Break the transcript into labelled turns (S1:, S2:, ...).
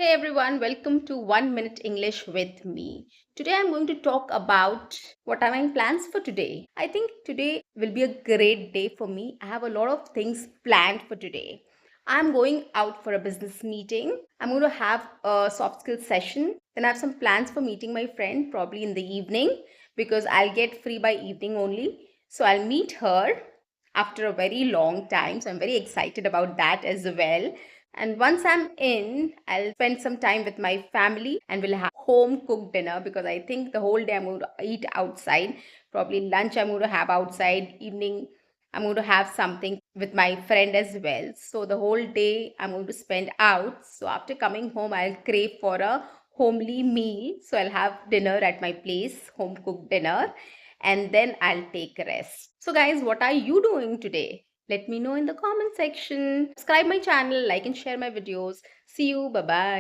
S1: Hey everyone, welcome to 1 Minute English with me. Today I'm going to talk about what are my plans for today. I think today will be a great day for me. I have a lot of things planned for today. I'm going out for a business meeting. I'm going to have a soft skills session. Then I have some plans for meeting my friend probably in the evening because I'll get free by evening only. So I'll meet her after a very long time. So I'm very excited about that as well. And once I'm in, I'll spend some time with my family and we'll have home cooked dinner because I think the whole day I'm going to eat outside. Probably lunch I'm going to have outside, evening I'm going to have something with my friend as well. So the whole day I'm going to spend out. So after coming home, I'll crave for a homely meal. So I'll have dinner at my place, home cooked dinner, and then I'll take rest. So guys, what are you doing today? Let me know in the comment section. Subscribe my channel, like and share my videos. See you. Bye bye.